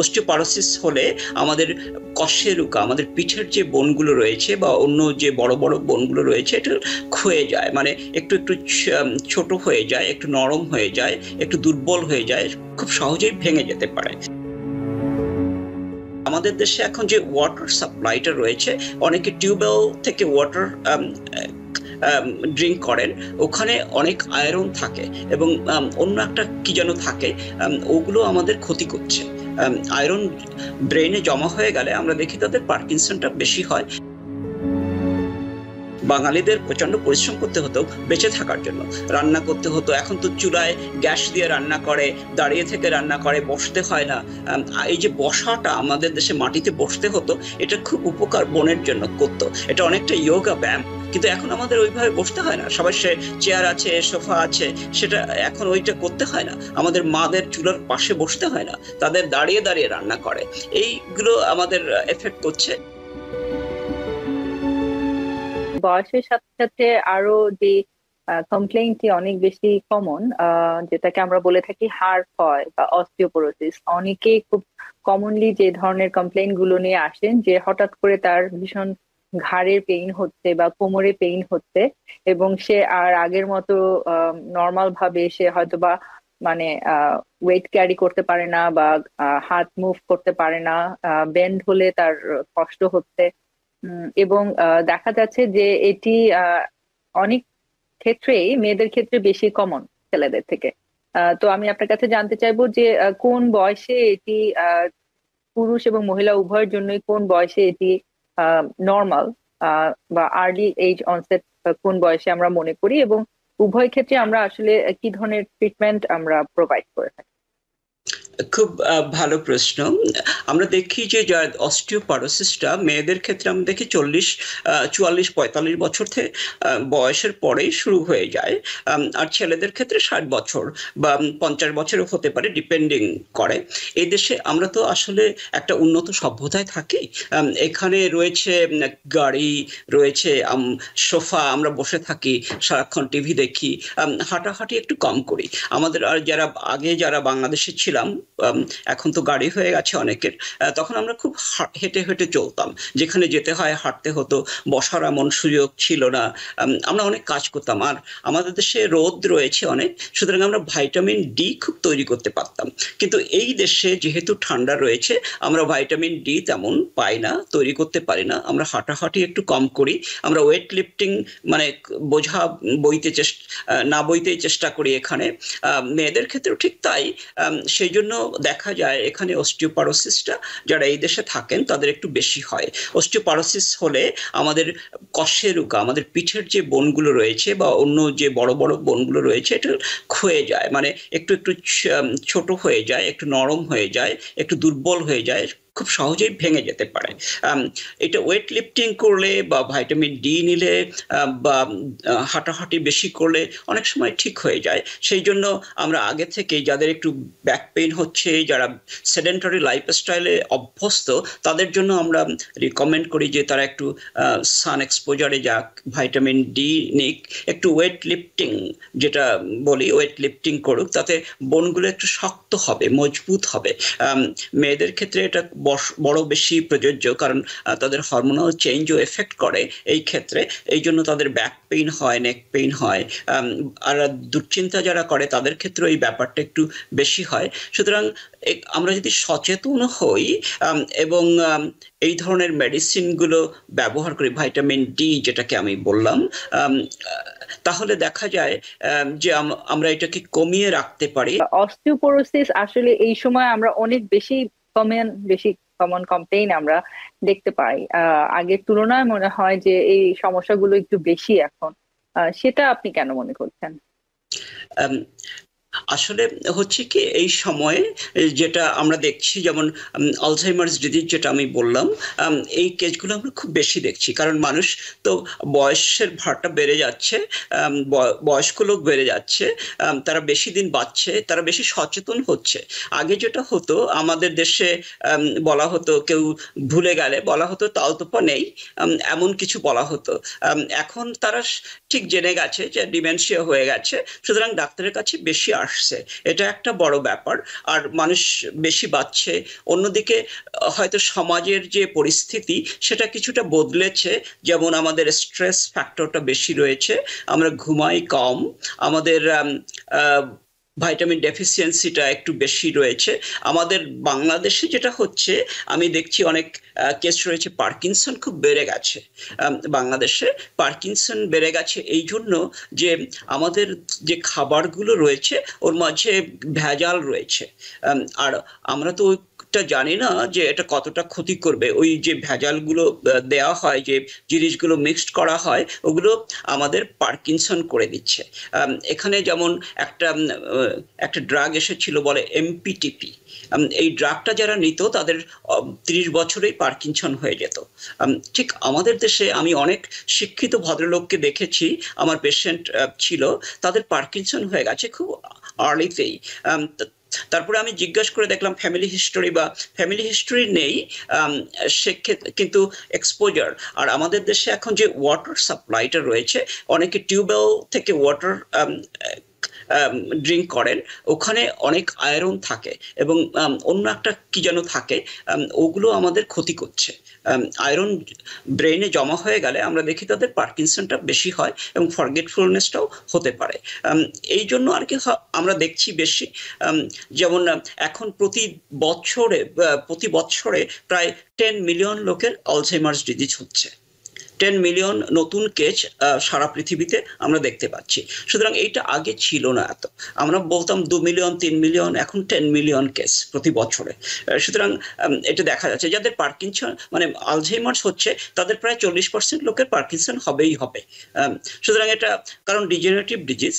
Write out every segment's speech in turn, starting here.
Osteoporosis হলে আমাদের কশেরুকা, আমাদের পিঠের যে বোনগুলো রয়েছে বা অন্য যে বড় বড় বোনগুলো রয়েছে, এটা ক্ষয়ে যায়, মানে একটু একটু ছোট হয়ে যায়, একটু নরম হয়ে যায়, একটু দুর্বল হয়ে যায়, খুব সহজেই ভেঙে যেতে পারে। আমাদের দেশে এখন যে ওয়াটার সাপ্লাইটা রয়েছে, অনেকে টিউবওয়েল থেকে ওয়াটার ড্রিঙ্ক করেন, ওখানে অনেক আয়রন থাকে এবং অন্য একটা কি যেন থাকে, ওগুলো আমাদের ক্ষতি করছে। আয়রন ব্রেনে জমা হয়ে গেলে আমরা দেখি তাদের পার্কিনসনটা বেশি হয়। বাঙালিদের প্রচন্ড পরিশ্রম করতে হতো বেঁচে থাকার জন্য, রান্না করতে হতো। এখন তো চুলায় গ্যাস দিয়ে রান্না করে, দাঁড়িয়ে থেকে রান্না করে, বসতে হয় না। এই যে বসাটা, আমাদের দেশে মাটিতে বসতে হতো, এটা খুব উপকার বনের জন্য করতো, এটা অনেকটা যোগা ব্যায়াম। কিন্তু এখন আমাদের ওইভাবে বসতে হয় না, সবাই সে চেয়ার আছে, সোফা আছে, সেটা এখন ওইটা করতে হয় না। আমাদের মাদের চুলার পাশে বসতে হয় না, তাদের দাঁড়িয়ে দাঁড়িয়ে রান্না করে। এইগুলো আমাদের এফেক্ট করছে। বয়সের সাথে সাথে আরো যে কমপ্লেইনটি অনেক বেশি কমন, যেটাকে আমরা বলে থাকি হাড় ক্ষয় বা অস্টিওপোরোসিস, অনেকেই খুব কমনলি যে ধরনের কমপ্লেইন গুলো নিয়ে আসেন যে হঠাৎ করে তার ভীষণ ঘাড়ের পেইন হচ্ছে বা কোমরে পেইন হচ্ছে, এবং সে আর আগের মতো নর্মাল ভাবে সে হয়তো বা মানে ওয়েট ক্যারি করতে পারে না বা হাত মুভ করতে পারে না, বেন্ড হলে তার কষ্ট হচ্ছে। এবং দেখা যাচ্ছে যে এটি অনেক ক্ষেত্রেই মেয়েদের ক্ষেত্রে বেশি কমন ছেলেদের থেকে। তো আমি আপনার কাছে জানতে চাইবো যে কোন বয়সে এটি পুরুষ এবং মহিলা উভয়ের জন্যই কোন বয়সে এটি নর্মাল বা আর্লি এজ অনসেট কোন বয়সে আমরা মনে করি, এবং উভয় ক্ষেত্রে আমরা আসলে কি ধরনের ট্রিটমেন্ট আমরা প্রোভাইড করে থাকি? খুব ভালো প্রশ্ন। আমরা দেখি যে অস্টিওপরোসিসটা মেয়েদের ক্ষেত্রে আমরা দেখি 44-45 বছর থেকে বয়সের পরেই শুরু হয়ে যায়। আর ছেলেদের ক্ষেত্রে 60 বছর বা 50 বছরও হতে পারে, ডিপেন্ডিং করে। এই দেশে আমরা তো আসলে একটা উন্নত সভ্যতায় থাকি। এখানে রয়েছে গাড়ি, রয়েছে সোফা, আমরা বসে থাকি, সারাক্ষণ টিভি দেখি, হাঁটাহাঁটি একটু কম করি। আমাদের আর যারা বাংলাদেশে ছিলাম, এখন তো গাড়ি হয়ে গেছে অনেকের, তখন আমরা খুব হেঁটে হেঁটে চলতাম, যেখানে যেতে হয় হাঁটতে হতো, বসার এমন সুযোগ ছিল না। আমরা অনেক কাজ করতাম, আর আমাদের দেশে রোদ রয়েছে অনেক, সুতরাং আমরা ভাইটামিন ডি খুব তৈরি করতে পারতাম। কিন্তু এই দেশে যেহেতু ঠান্ডা রয়েছে, আমরা ভাইটামিন ডি তেমন পাই না, তৈরি করতে পারি না। আমরা হাঁটাহাঁটি একটু কম করি, আমরা ওয়েট লিফটিং, মানে বোঝা বইতেই চেষ্টা করি এখানে। মেয়েদের ক্ষেত্রেও ঠিক তাই। সেই জন্য দেখা যায় এখানে অস্টিওপরোসিসটা যারা এই দেশে থাকেন তাদের একটু বেশি হয়। অস্টিওপরোসিস হলে আমাদের কশেরুকা, আমাদের পিঠের যে বোনগুলো রয়েছে বা অন্য যে বড় বড় বোনগুলো রয়েছে, এটা ক্ষয়ে যায়, মানে একটু একটু ছোট হয়ে যায়, একটু নরম হয়ে যায়, একটু দুর্বল হয়ে যায়, খুব সহজেই ভেঙে যেতে পারে। এটা ওয়েট লিফটিং করলে বা ভাইটামিন ডি নিলে বা হাঁটাহাঁটি বেশি করলে অনেক সময় ঠিক হয়ে যায়। সেই জন্য আমরা আগে থেকে যাদের একটু ব্যাক পেইন হচ্ছে, যারা সেডেন্টারি লাইফস্টাইলে অভ্যস্ত, তাদের জন্য আমরা রিকমেন্ড করি যে তারা একটু সান এক্সপোজারে যাক, ভাইটামিন ডি নিক, একটু ওয়েট লিফটিং, যেটা বলি ওয়েট লিফটিং করুক, তাতে বোনগুলো একটু শক্ত হবে, মজবুত হবে। মেয়েদের ক্ষেত্রে এটা বড় বেশি প্রযোজ্য, কারণ তাদের হরমোনাল চেঞ্জও এফেক্ট করে এই ক্ষেত্রে। এই জন্য তাদের ব্যাক পেইন হয়, নেক পেইন হয়। আর দুশ্চিন্তা যারা করে তাদের ক্ষেত্রে এই ব্যাপারটা একটু বেশি হয়। সুতরাং আমরা যদি সচেতন হই এবং এই ধরনের মেডিসিনগুলো ব্যবহার করি, ভাইটামিন ডি যেটাকে আমি বললাম, তাহলে দেখা যায় যে আমরা এটাকে কমিয়ে রাখতে পারি। অস্টিওপোরোসিস আসলে এই সময় আমরা অনেক বেশি কমন কমপ্লেইন আমরা দেখতে পাই। আগের তুলনায় মনে হয় যে এই সমস্যাগুলো একটু বেশি এখন। সেটা আপনি কেন মনে করছেন? আসলে হচ্ছে কি, এই সময়ে যেটা আমরা দেখছি, যেমন আলঝাইমার্স ডিজিজ যেটা আমি বললাম, এই কেসগুলো আমরা খুব বেশি দেখছি, কারণ মানুষ তো বয়সের ভারটা বেড়ে যাচ্ছে, বয়স্ক লোক বেড়ে যাচ্ছে, তারা বেশি দিন বাঁচছে, তারা বেশি সচেতন হচ্ছে। আগে যেটা হতো আমাদের দেশে, বলা হতো কেউ ভুলে গেলে বলা হতো তালতোপা নেই, এমন কিছু বলা হতো। এখন তারা ঠিক জেনে গেছে যে ডিমেনশিয়া হয়ে গেছে, সুতরাং ডাক্তারের কাছে বেশি আসছে, এটা একটা বড় ব্যাপার। আর মানুষ বেশি বাঁচছে, অন্যদিকে হয়তো সমাজের যে পরিস্থিতি সেটা কিছুটা বদলেছে। যেমন আমাদের স্ট্রেস ফ্যাক্টরটা বেশি রয়েছে, আমরা ঘুমাই কম, আমাদের ভাইটামিন ডেফিসিয়েন্সিটা একটু বেশি রয়েছে। আমাদের বাংলাদেশে যেটা হচ্ছে, আমি দেখছি অনেক কেস রয়েছে, পার্কিনসন খুব বেড়ে গেছে বাংলাদেশে। পার্কিনসন বেড়ে গেছে এই জন্য যে আমাদের যে খাবারগুলো রয়েছে ওর মাঝে ভেজাল রয়েছে। আর আমরা তো ওইটা জানি না যে এটা কতটা ক্ষতি করবে। ওই যে ভেজালগুলো দেওয়া হয়, যে জিনিসগুলো মিক্সড করা হয়, ওগুলো আমাদের পার্কিনসন করে দিচ্ছে। এখানে যেমন একটা ড্রাগ এসেছিল বলে এমপিটিপি। এই ড্রাগটা যারা নিত তাদের 30 বছরেই পার্কিনসন হয়ে যেত। ঠিক আমাদের দেশে আমি অনেক শিক্ষিত ভদ্রলোককে দেখেছি, আমার পেশেন্ট ছিল, তাদের পার্কিনসন হয়ে গেছে খুব আর্লিতেই। তারপরে আমি জিজ্ঞাসা করে দেখলাম ফ্যামিলি হিস্টোরি নেই, সেক্ষেত্রে কিন্তু এক্সপোজার। আর আমাদের দেশে এখন যে ওয়াটার সাপ্লাইটা রয়েছে, অনেকে টিউবওয়েল থেকে ওয়াটার ড্রিঙ্ক করেন, ওখানে অনেক আয়রন থাকে এবং অন্য একটা কি যেন থাকে, ওগুলো আমাদের ক্ষতি করছে। আয়রন ব্রেইনে জমা হয়ে গেলে আমরা দেখি তাদের পার্কিনসনটা বেশি হয় এবং ফরগেটফুলনেসটাও হতে পারে। এই জন্য আর কি আমরা দেখছি বেশি। যেমন এখন প্রতি বছরে প্রায় 10 মিলিয়ন লোকের আলঝেইমার্স ডিজিজ হচ্ছে। 10 মিলিয়ন নতুন কেস সারা পৃথিবীতে আমরা দেখতে পাচ্ছি। সুতরাং এইটা আগে ছিল না এত, আমরা বলতাম 2 মিলিয়ন 3 মিলিয়ন, এখন 10 মিলিয়ন কেস প্রতি বছরে। সুতরাং এটা দেখা যাচ্ছে যাদের পার্কিনসন মানে আলঝেইমার্স হচ্ছে তাদের প্রায় 40% লোকের পার্কিনসন হবেই হবে। সুতরাং এটা কারণ ডিজেনারেটিভ ডিজিজ,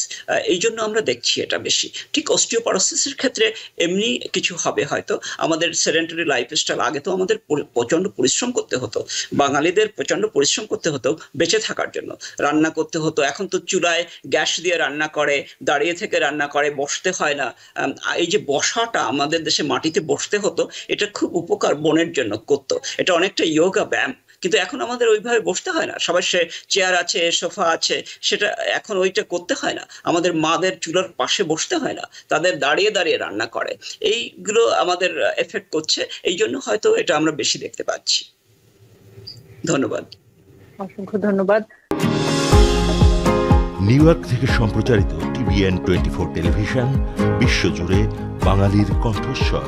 এই জন্য আমরা দেখছি এটা বেশি। ঠিক অস্টিওপরোসিসের ক্ষেত্রে এমনি কিছু হবে হয়তো। আমাদের সেডেন্টারি লাইফস্টাইল, আগে তো আমাদের প্রচন্ড পরিশ্রম করতে হতো, বাঙালিদের প্রচন্ড পরিশ্রম করতে হতো বেঁচে থাকার জন্য, রান্না করতে হতো। এখন তো চুলায় গ্যাস দিয়ে রান্না করে, দাঁড়িয়ে থেকে রান্না করে, বসতে হয় না। এই যে বসাটা, আমাদের দেশে মাটিতে বসতে হতো, এটা খুব উপকার বনের জন্য করতো, এটা অনেকটা যোগা ব্যায়াম। কিন্তু এখন আমাদের ওইভাবে বসতে হয় না, সবার সে চেয়ার আছে, সোফা আছে, সেটা এখন ওইটা করতে হয় না। আমাদের মাদের চুলার পাশে বসতে হয় না, তাদের দাঁড়িয়ে দাঁড়িয়ে রান্না করে। এইগুলো আমাদের এফেক্ট করছে, এই জন্য হয়তো এটা আমরা বেশি দেখতে পাচ্ছি। ধন্যবাদ। অসংখ্য ধন্যবাদ। নিউ ইয়র্ক থেকে সম্প্রচারিত TVN 24 টেলিভিশন, বিশ্বজুড়ে বাঙালির কণ্ঠস্বর।